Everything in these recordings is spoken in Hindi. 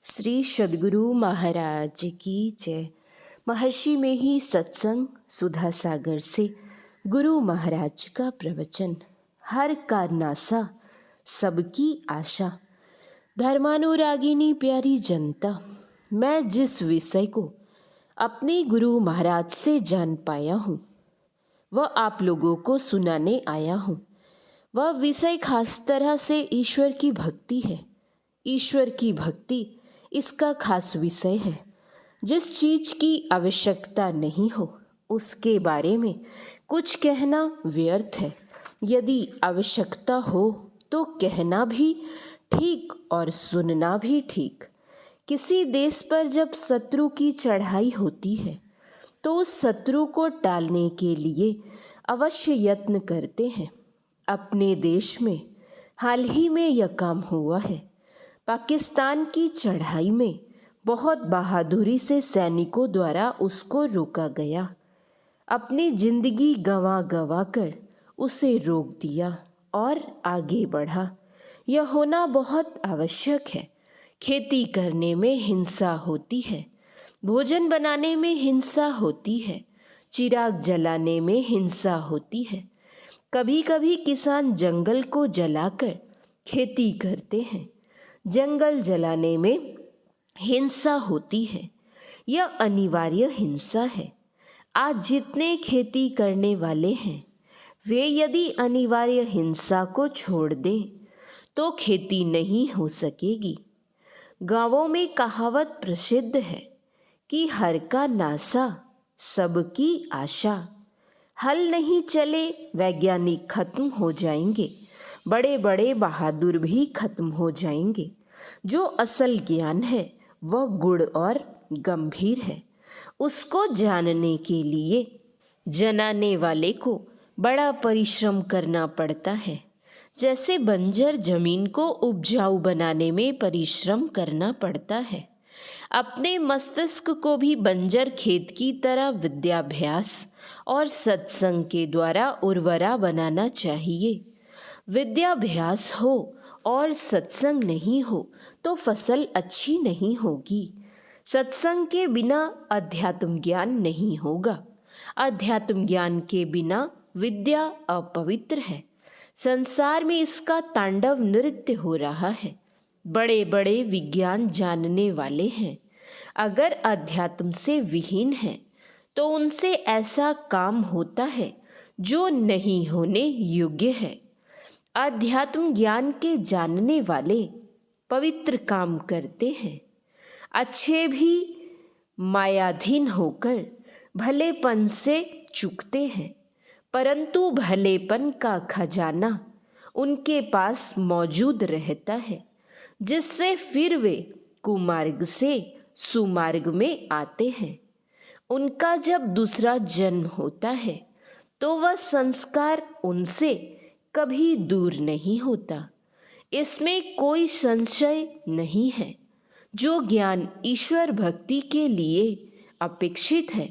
श्री सद्गुरु महाराज की जय। महर्षि में ही सत्संग सुधा सागर से गुरु महाराज का प्रवचन। हर का नासा सबकी आशा। धर्मानुरागिनी प्यारी जनता, मैं जिस विषय को अपने गुरु महाराज से जान पाया हूँ वह आप लोगों को सुनाने आया हूँ। वह विषय खास तरह से ईश्वर की भक्ति है। ईश्वर की भक्ति इसका खास विषय है। जिस चीज की आवश्यकता नहीं हो उसके बारे में कुछ कहना व्यर्थ है। यदि आवश्यकता हो तो कहना भी ठीक और सुनना भी ठीक। किसी देश पर जब शत्रु की चढ़ाई होती है तो उस शत्रु को टालने के लिए अवश्य यत्न करते हैं। अपने देश में हाल ही में यह काम हुआ है। पाकिस्तान की चढ़ाई में बहुत बहादुरी से सैनिकों द्वारा उसको रोका गया। अपनी जिंदगी गंवा गंवा कर उसे रोक दिया और आगे बढ़ा। यह होना बहुत आवश्यक है। खेती करने में हिंसा होती है, भोजन बनाने में हिंसा होती है, चिराग जलाने में हिंसा होती है। कभी कभी किसान जंगल को जलाकर खेती करते हैं। जंगल जलाने में हिंसा होती है। यह अनिवार्य हिंसा है। आज जितने खेती करने वाले हैं वे यदि अनिवार्य हिंसा को छोड़ दें तो खेती नहीं हो सकेगी। गांवों में कहावत प्रसिद्ध है कि हर का नासा सबकी आशा। हल नहीं चले वैज्ञानिक खत्म हो जाएंगे, बड़े बड़े बहादुर भी खत्म हो जाएंगे। जो असल ज्ञान है वह गुड़ और गंभीर है। उसको जानने के लिए जनाने वाले को बड़ा परिश्रम करना पड़ता है। जैसे बंजर जमीन को उपजाऊ बनाने में परिश्रम करना पड़ता है, अपने मस्तिष्क को भी बंजर खेत की तरह विद्याभ्यास और सत्संग के द्वारा उर्वरा बनाना चाहिए। विद्याभ्यास हो और सत्संग नहीं हो तो फसल अच्छी नहीं होगी। सत्संग के बिना अध्यात्म ज्ञान नहीं होगा। अध्यात्म ज्ञान के बिना विद्या अपवित्र है। संसार में इसका तांडव नृत्य हो रहा है। बड़े बड़े विज्ञान जानने वाले हैं, अगर अध्यात्म से विहीन हैं तो उनसे ऐसा काम होता है जो नहीं होने योग्य है। अध्यात्म ज्ञान के जानने वाले पवित्र काम करते हैं। अच्छे भी मायाधीन होकर भलेपन से चूकते हैं, परंतु भलेपन का खजाना उनके पास मौजूद रहता है, जिससे फिर वे कुमार्ग से सुमार्ग में आते हैं। उनका जब दूसरा जन्म होता है तो वह संस्कार उनसे कभी दूर नहीं होता। इसमें कोई संशय नहीं है। जो ज्ञान ईश्वर भक्ति के लिए अपेक्षित है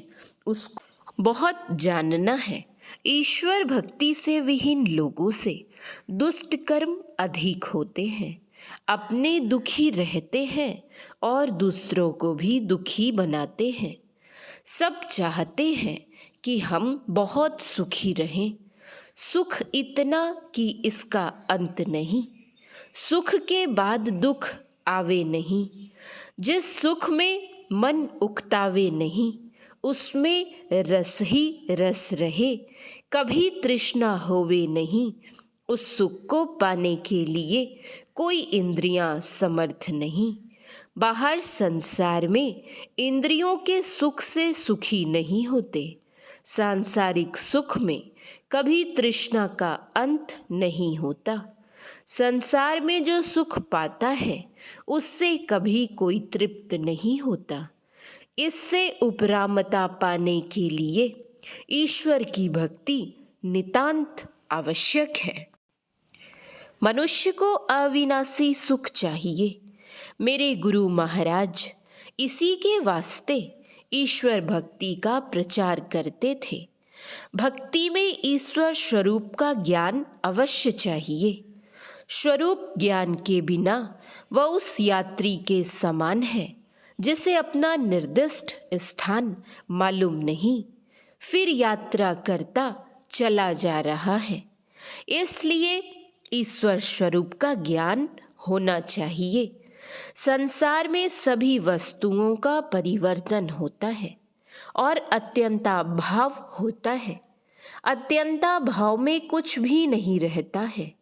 उसको बहुत जानना है। ईश्वर भक्ति से विहीन लोगों से दुष्ट कर्म अधिक होते हैं। अपने दुखी रहते हैं और दूसरों को भी दुखी बनाते हैं। सब चाहते हैं कि हम बहुत सुखी रहें। सुख इतना कि इसका अंत नहीं। सुख के बाद दुख आवे नहीं। जिस सुख में मन उकतावे नहीं उसमें रस ही रस रहे। कभी तृष्णा होवे नहीं। उस सुख को पाने के लिए कोई इंद्रियां समर्थ नहीं। बाहर संसार में इंद्रियों के सुख से सुखी नहीं होते। सांसारिक सुख में कभी तृष्णा का अंत नहीं होता। संसार में जो सुख पाता है उससे कभी कोई तृप्त नहीं होता। इससे उपरामता पाने के लिए ईश्वर की भक्ति नितांत आवश्यक है। मनुष्य को अविनाशी सुख चाहिए। मेरे गुरु महाराज इसी के वास्ते ईश्वर भक्ति का प्रचार करते थे। भक्ति में ईश्वर स्वरूप का ज्ञान अवश्य चाहिए। स्वरूप ज्ञान के बिना वह उस यात्री के समान है जिसे अपना निर्दिष्ट स्थान मालूम नहीं, फिर यात्रा करता चला जा रहा है। इसलिए ईश्वर स्वरूप का ज्ञान होना चाहिए। संसार में सभी वस्तुओं का परिवर्तन होता है और अत्यंताभाव होता है। अत्यंताभाव में कुछ भी नहीं रहता है।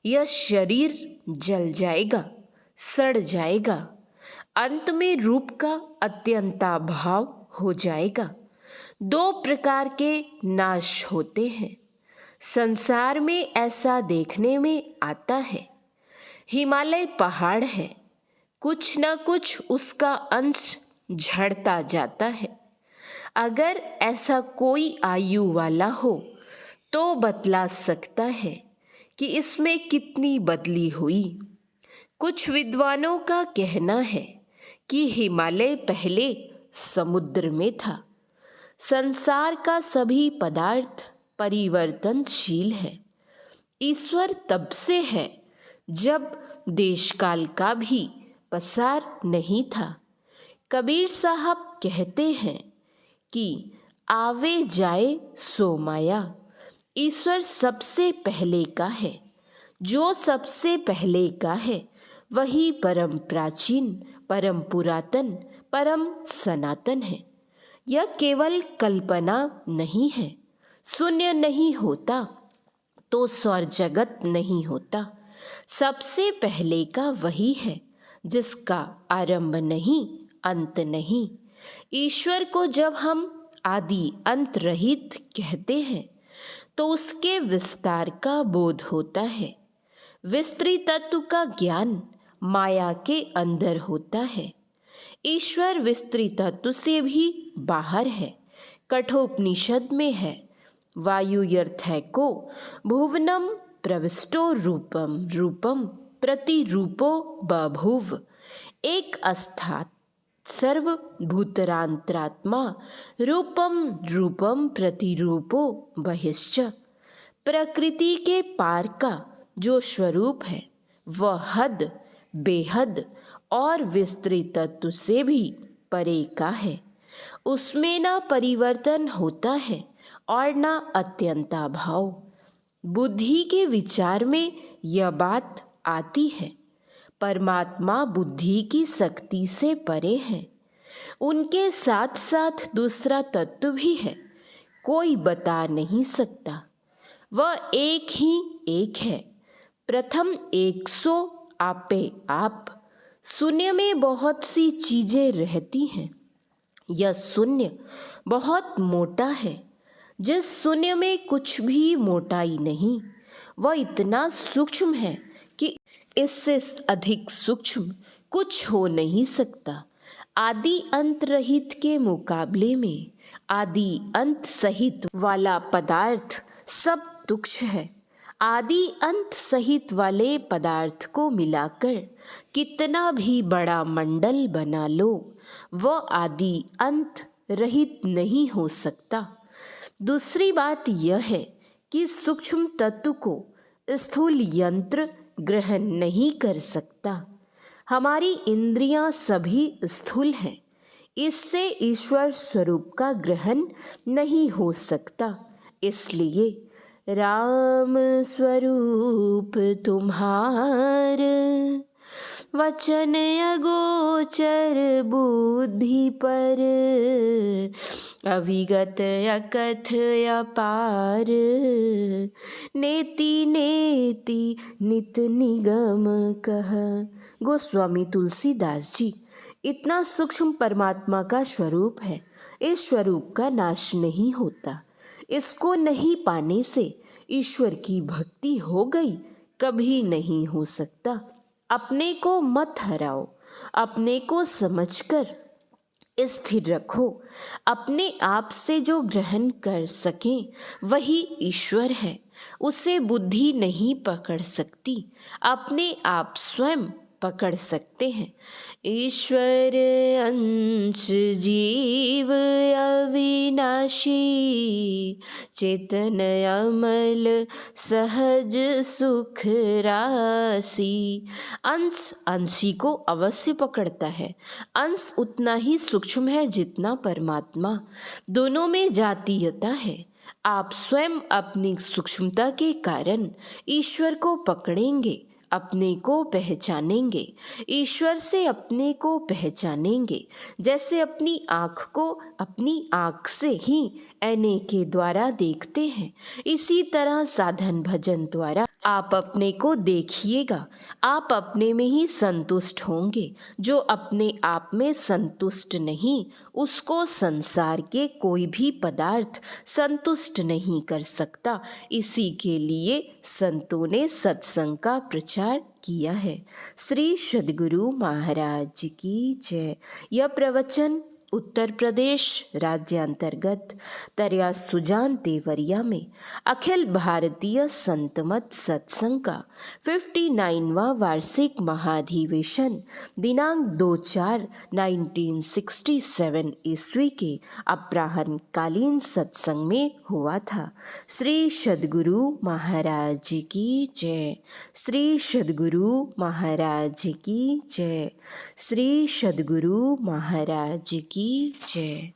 यह शरीर जल जाएगा, सड़ जाएगा, अंत में रूप का अत्यंताभाव हो जाएगा। दो प्रकार के नाश होते हैं। संसार में ऐसा देखने में आता है। हिमालय पहाड़ है, कुछ न कुछ उसका अंश झड़ता जाता है। अगर ऐसा कोई आयु वाला हो तो बतला सकता है कि इसमें कितनी बदली हुई। कुछ विद्वानों का कहना है कि हिमालय पहले समुद्र में था। संसार का सभी पदार्थ परिवर्तनशील है। ईश्वर तब से है जब देशकाल का भी पसार नहीं था। कबीर साहब कहते हैं कि आवे जाए सो माया। ईश्वर सबसे पहले का है। जो सबसे पहले का है वही परम प्राचीन, परम पुरातन, परम सनातन है। यह केवल कल्पना नहीं है। शून्य नहीं होता तो स्वर जगत नहीं होता। सबसे पहले का वही है जिसका आरंभ नहीं, अंत नहीं। ईश्वर को जब हम आदि अंत रहित कहते हैं तो उसके विस्तार का बोध होता है। विस्तृत तत्व का ज्ञान माया के अंदर होता है। ईश्वर विस्तृत तत्व से भी बाहर है। कठोपनिषद में है, वायुयर्थैको भुवनम प्रविष्टो रूपम रूपम प्रतिरूपो बभूव। एक अस्थात सर्वभूतरांतरात्मा रूपम रूपम प्रतिरूपो बहिश्च। प्रकृति के पार का जो स्वरूप है वह हद, बेहद और विस्तृत तत्व से भी परे का है। उसमें ना परिवर्तन होता है और ना अत्यंताभाव। बुद्धि के विचार में यह बात आती है। परमात्मा बुद्धि की शक्ति से परे है। उनके साथ साथ दूसरा तत्व भी है, कोई बता नहीं सकता। वह एक ही एक है। प्रथम 100 आपे आप। शून्य में बहुत सी चीजें रहती हैं। यह शून्य बहुत मोटा है। जिस शून्य में कुछ भी मोटाई नहीं, वह इतना सूक्ष्म है कि इससे अधिक सूक्ष्म कुछ हो नहीं सकता। आदि अंत रहित के मुकाबले में आदि अंत सहित वाला पदार्थ सब तुच्छ है। आदि अंत सहित वाले पदार्थ को मिलाकर कितना भी बड़ा मंडल बना लो, वह आदि अंत रहित नहीं हो सकता। दूसरी बात यह है कि सूक्ष्म तत्व को स्थूल यंत्र ग्रहण नहीं कर सकता। हमारी इंद्रियां सभी स्थूल हैं। इससे ईश्वर स्वरूप का ग्रहण नहीं हो सकता। इसलिए राम स्वरूप तुम्हार, वचन अगोचर बुद्धि पर, अविगत अकथ अपार, नेति नेति नित निगम कह। गोस्वामी तुलसीदास जी। इतना सूक्ष्म परमात्मा का स्वरूप है। इस स्वरूप का नाश नहीं होता। इसको नहीं पाने से ईश्वर की भक्ति हो गई, कभी नहीं हो सकता। अपने को मत हराओ, अपने को समझकर स्थिर रखो। अपने आप से जो ग्रहण कर सके वही ईश्वर है। उसे बुद्धि नहीं पकड़ सकती। अपने आप स्वयं पकड़ सकते हैं। ईश्वर अंश जीव अविनाशी, चेतन अमल सहज सुख राशि। अंश अंशी को अवश्य पकड़ता है। अंश उतना ही सूक्ष्म है जितना परमात्मा। दोनों में जातीयता है। आप स्वयं अपनी सूक्ष्मता के कारण ईश्वर को पकड़ेंगे, अपने को पहचानेंगे। ईश्वर से अपने को पहचानेंगे। जैसे अपनी आँख को अपनी आँख से ही ऐने के द्वारा देखते हैं, इसी तरह साधन भजन द्वारा आप अपने को देखिएगा। आप अपने में ही संतुष्ट होंगे। जो अपने आप में संतुष्ट नहीं, उसको संसार के कोई भी पदार्थ संतुष्ट नहीं कर सकता। इसी के लिए संतों ने सत्संग का प्रचार किया है। श्री सद्गुरु महाराज की जय। यह प्रवचन उत्तर प्रदेश राज्यांतर्गत तरिया सुजान देवरिया में अखिल भारतीय संत मत सत्संग का 59वां वार्षिक महाधिवेशन दिनांक 2/4/1967 ईस्वी के अपराह्नकालीन सत्संग में हुआ था। श्री सद्गुरु महाराज की जय। श्री सद्गुरु महाराज की जय। श्री सद्गुरु महाराज की जय।